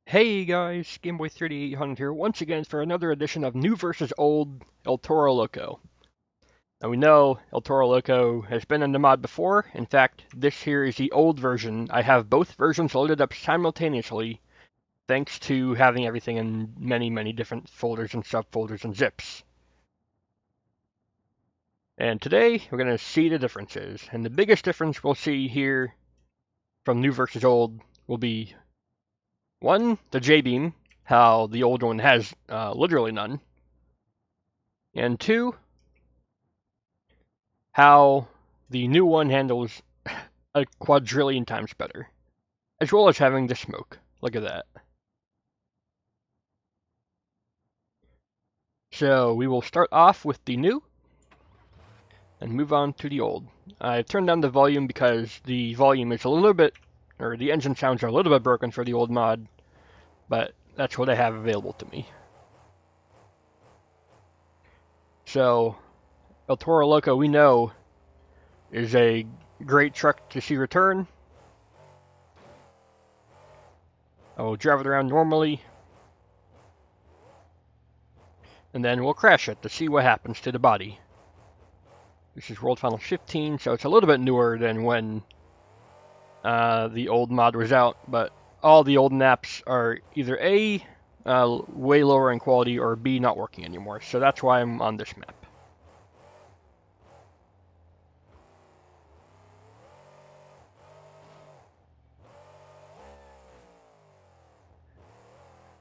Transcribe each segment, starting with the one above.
Hey guys, Gameboy3800 here once again for another edition of New vs. Old El Toro Loco. Now we know El Toro Loco has been in the mod before. In fact, this here is the old version. I have both versions loaded up simultaneously thanks to having everything in many different folders and subfolders and zips. And today we're going to see the differences. And the biggest difference we'll see here from New vs. Old will be one, the J-beam, how the old one has literally none. And two, how the new one handles a quadrillion times better, as well as having the smoke. Look at that. So we will start off with the new and move on to the old. I've turned down the volume because the volume is a little bit, or the engine sounds are a little bit broken for the old mod, but that's what I have available to me. So El Toro Loco, we know, is a great truck to see return. I will drive it around normally, and then we'll crash it to see what happens to the body. This is World Final 15, so it's a little bit newer than when the old mod was out, but all the old maps are either A, way lower in quality, or B, not working anymore, so that's why I'm on this map.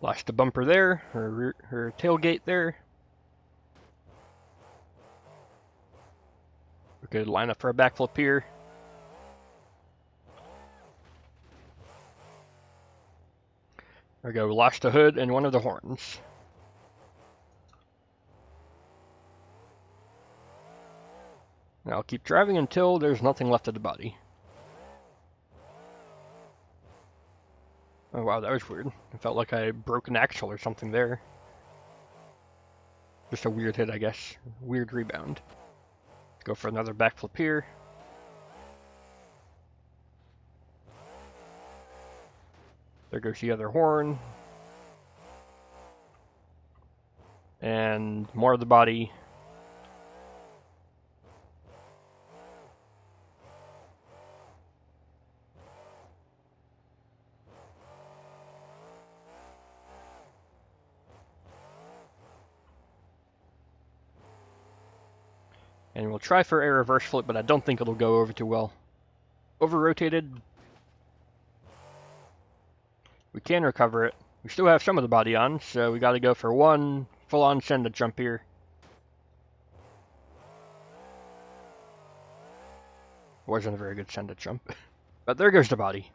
Lost the bumper there, her tailgate there. We could line up for a backflip here. There we go, lost the hood and one of the horns. Now I'll keep driving until there's nothing left of the body. Oh wow, that was weird. It felt like I broke an axle or something there. Just a weird hit, I guess. Weird rebound. Let's go for another backflip here. There goes the other horn. And more of the body. And we'll try for a reverse flip, but I don't think it'll go over too well. Over-rotated. We can recover it. We still have some of the body on, so we gotta go for one full-on send-a jump here. Wasn't a very good send-a jump. But there goes the body.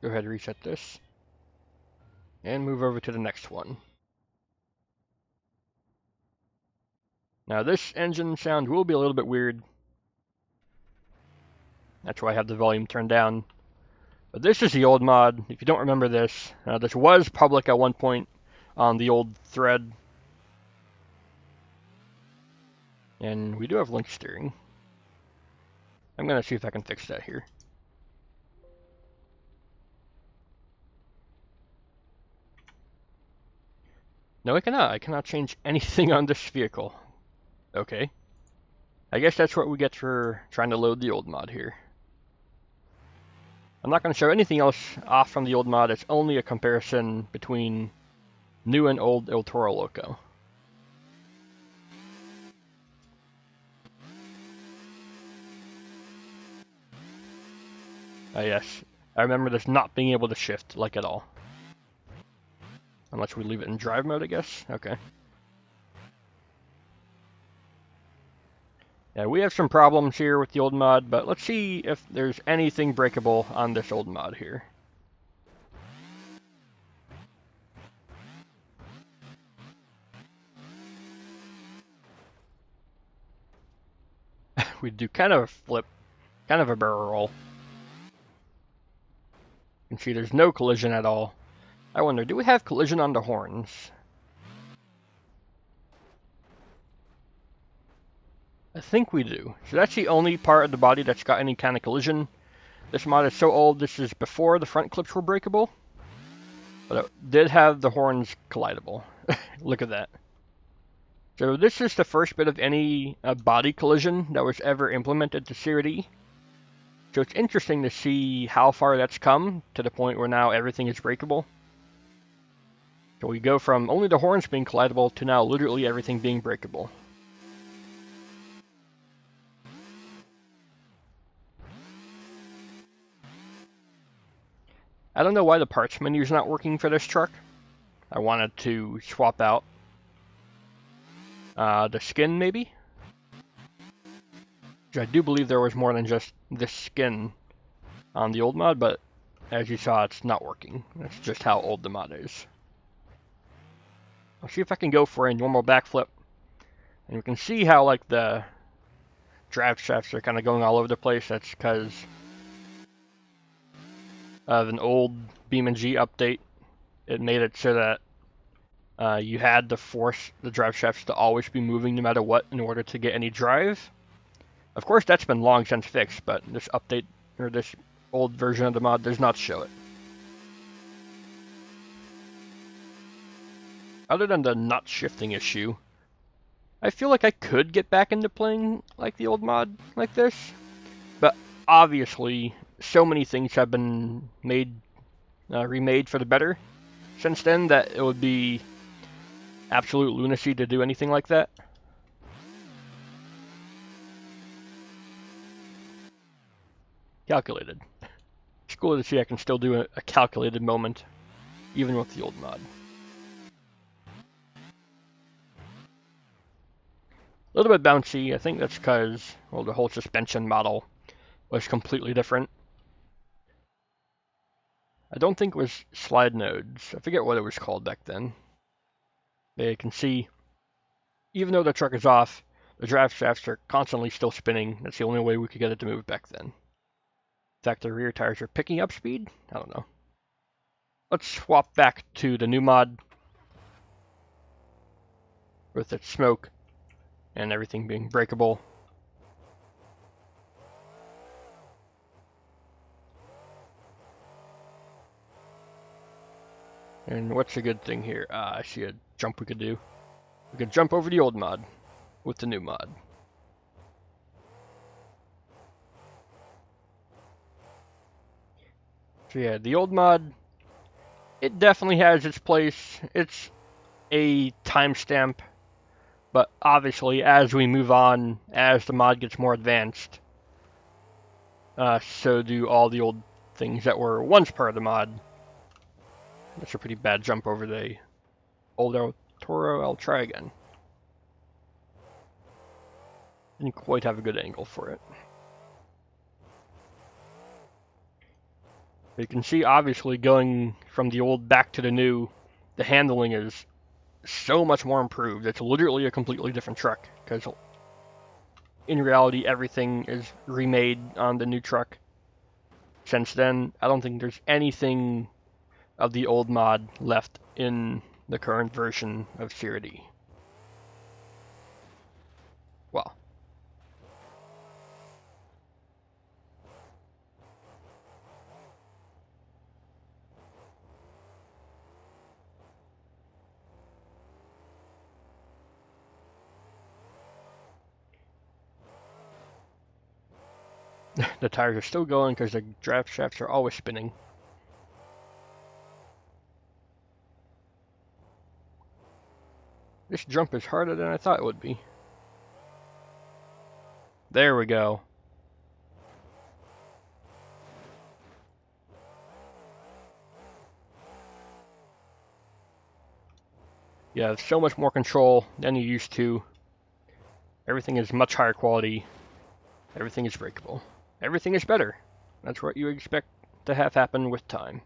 Go ahead and reset this. And move over to the next one. Now this engine sound will be a little bit weird. That's why I have the volume turned down. But this is the old mod. If you don't remember this, this was public at one point on the old thread. And we do have link steering. I'm going to see if I can fix that here. No, I cannot. I cannot change anything on this vehicle. Okay. I guess that's what we get for trying to load the old mod here. I'm not going to show anything else off from the old mod. It's only a comparison between new and old El Toro Loco. Yes. I remember this not being able to shift, like, at all. Unless we leave it in drive mode, I guess. Okay. Yeah, we have some problems here with the old mod, but let's see if there's anything breakable on this old mod here. We do kind of a flip, kind of a barrel roll. You can see there's no collision at all. I wonder, do we have collision on the horns? I think we do. So that's the only part of the body that's got any kind of collision. This mod is so old, this is before the front clips were breakable. But it did have the horns collidable. Look at that. So this is the first bit of any body collision that was ever implemented to CRD. So it's interesting to see how far that's come to the point where now everything is breakable. So we go from only the horns being collidable to now literally everything being breakable. I don't know why the parts menu is not working for this truck. I wanted to swap out the skin, maybe? I do believe there was more than just this skin on the old mod, but as you saw, it's not working. That's just how old the mod is. I'll see if I can go for a normal backflip. And you can see how like the drive shafts are kind of going all over the place. That's because of an old BeamNG update. It made it so that you had to force the drive shafts to always be moving no matter what in order to get any drive. Of course, that's been long since fixed, but this update, or this old version of the mod, does not show it. Other than the nut shifting issue, I feel like I could get back into playing like the old mod like this, but obviously so many things have been remade for the better since then that it would be absolute lunacy to do anything like that. Calculated. It's cool to see I can still do a calculated moment, even with the old mod. A little bit bouncy. I think that's because, well, the whole suspension model was completely different. I don't think it was slide nodes. I forget what it was called back then. They can see, even though the truck is off, the drive shafts are constantly still spinning. That's the only way we could get it to move back then. In fact, the rear tires are picking up speed? I don't know. Let's swap back to the new mod with its smoke and everything being breakable. And what's a good thing here? I see a jump we could do. We could jump over the old mod with the new mod. So yeah, the old mod, it definitely has its place. It's a timestamp, but obviously as we move on, as the mod gets more advanced, so do all the old things that were once part of the mod. That's a pretty bad jump over the old Toro. I'll try again. Didn't quite have a good angle for it. But you can see, obviously, going from the old back to the new, the handling is so much more improved. It's literally a completely different truck, because in reality, everything is remade on the new truck. Since then, I don't think there's anything of the old mod left in the current version of CRD. Well, the tires are still going because the drive shafts are always spinning. This jump is harder than I thought it would be. There we go. You have so much more control than you used to. Everything is much higher quality. Everything is breakable. Everything is better. That's what you expect to have happen with time.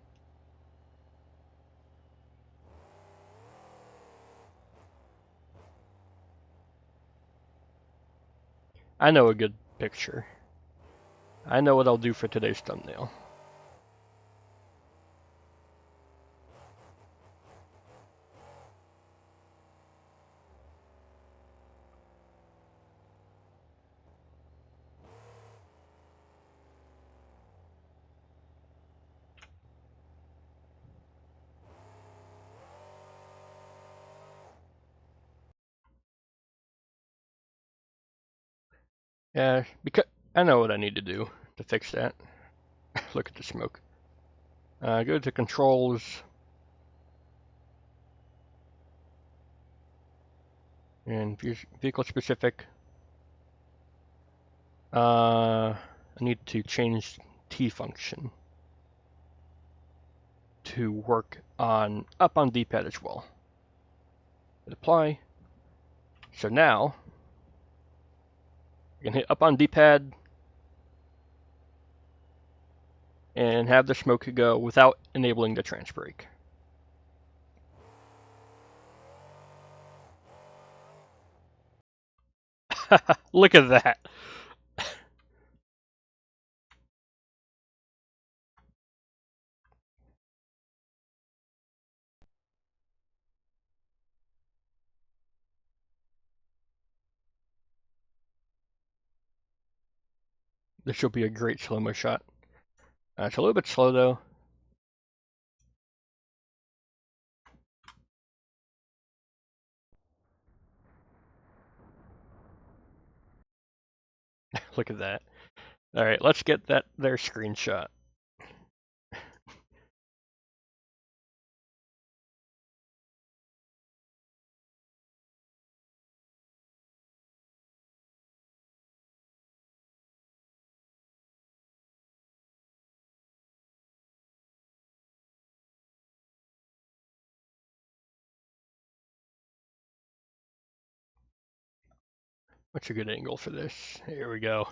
I know a good picture. I know what I'll do for today's thumbnail. Yeah, because I know what I need to do to fix that. Look at the smoke. Go to controls. And vehicle specific. I need to change T function to work on up on D-pad as well. Hit apply. So now I can hit up on D-pad and have the smoke go without enabling the trans brake. Look at that. This will be a great slow-mo shot. It's a little bit slow though. Look at that. All right, let's get that their screenshot. What's a good angle for this? Here we go.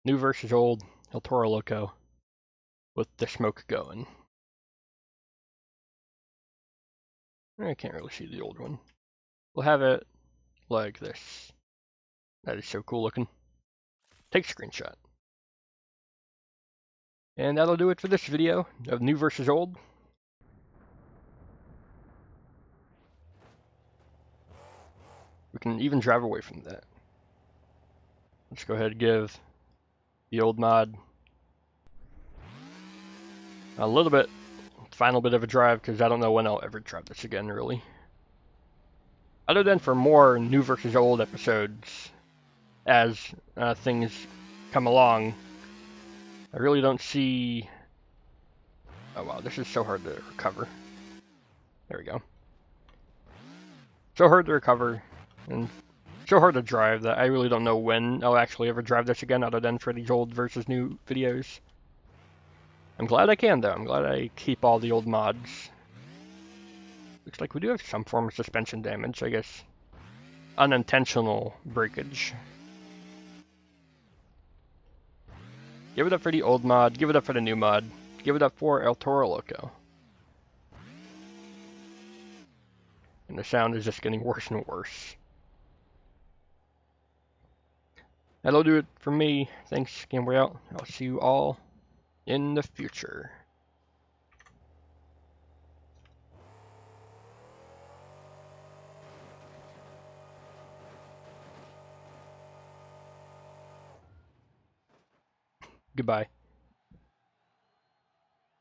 New versus old, El Toro Loco, with the smoke going. I can't really see the old one. We'll have it like this. That is so cool looking. Take a screenshot. And that'll do it for this video of new versus old. We can even drive away from that. Let's go ahead and give the old mod a little bit, final bit of a drive, because I don't know when I'll ever drive this again, really. Other than for more new versus old episodes as things come along, I really don't see... Oh wow, this is so hard to recover. There we go. So hard to recover, and so hard to drive that I really don't know when I'll actually ever drive this again, other than for these old versus new videos. I'm glad I can, though. I'm glad I keep all the old mods. Looks like we do have some form of suspension damage, I guess. Unintentional breakage. Give it up for the old mod, give it up for the new mod, give it up for El Toro Loco. And the sound is just getting worse and worse. That'll do it for me. Thanks, Gameboy out. I'll see you all in the future. Goodbye.